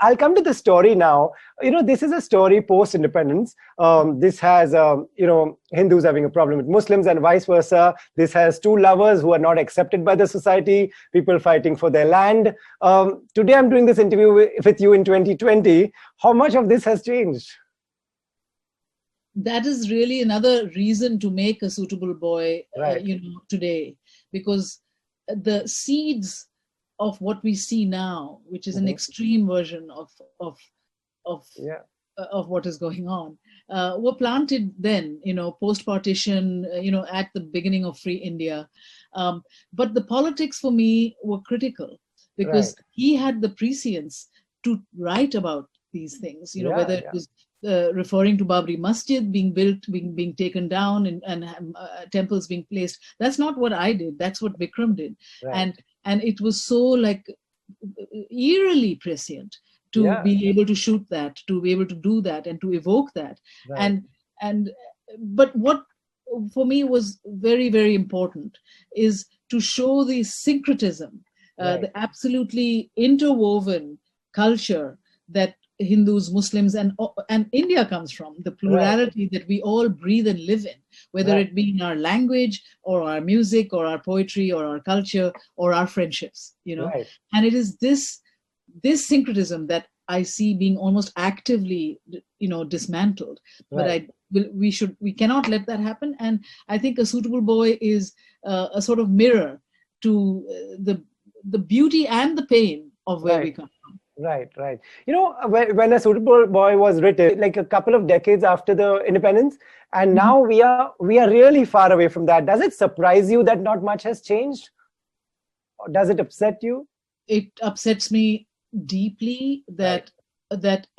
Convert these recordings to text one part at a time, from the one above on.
I'll come to the story now. This is a story post-independence. This has, Hindus having a problem with Muslims and vice versa. This has two lovers who are not accepted by the society, people fighting for their land. Today, I'm doing this interview with you in 2020. How much of this has changed? That is really another reason to make A Suitable Boy, right. Today, because the seeds of what we see now, which is an extreme version of what is going on, were planted then, post-partition, at the beginning of Free India. But the politics for me were critical because he had the prescience to write about these things, whether it was referring to Babri Masjid being built, being taken down, and temples being placed. That's not what I did. That's what Bikram did. Right. And it was so eerily prescient to be able to shoot that, to be able to do that, and to evoke that. Right. But what for me was very, very important is to show the syncretism, the absolutely interwoven culture that Hindus, Muslims, and India comes from, the plurality that we all breathe and live in, whether it be in our language or our music or our poetry or our culture or our friendships, And it is this syncretism that I see being almost actively, dismantled. But we cannot let that happen. And I think A Suitable Boy is a sort of mirror to the beauty and the pain of where we come from. Right. When A Suitable Boy was written, like a couple of decades after the independence, and now we are really far away from that. Does it surprise you that not much has changed? Or does it upset you? It upsets me deeply that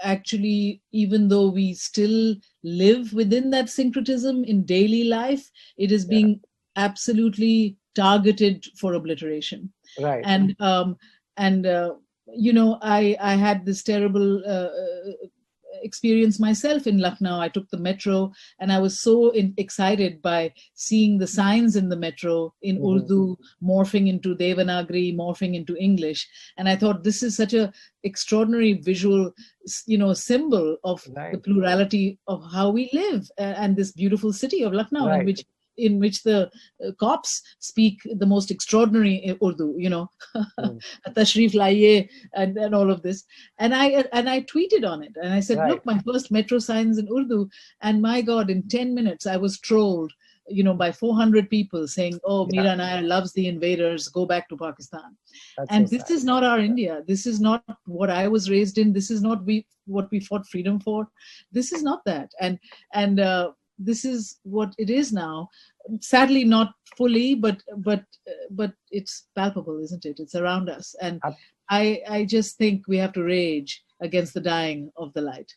actually, even though we still live within that syncretism in daily life, it is being absolutely targeted for obliteration. Right. I had this terrible experience myself in Lucknow. I took the metro and I was so excited by seeing the signs in the metro in Urdu morphing into Devanagari, morphing into English. And I thought this is such an extraordinary visual, symbol of the plurality of how we live and this beautiful city of Lucknow in which the cops speak the most extraordinary Urdu, Tashrif laiye and all of this. And I tweeted on it and I said, look, my first metro signs in Urdu. And my God, in 10 minutes, I was trolled, by 400 people saying, oh, Mira Nair loves the invaders, go back to Pakistan. And this is not our India. This is not what I was raised in. This is not what we fought freedom for. This is not that. And this is what it is now. Sadly, not fully, but it's palpable, isn't it? It's around us, and I just think we have to rage against the dying of the light.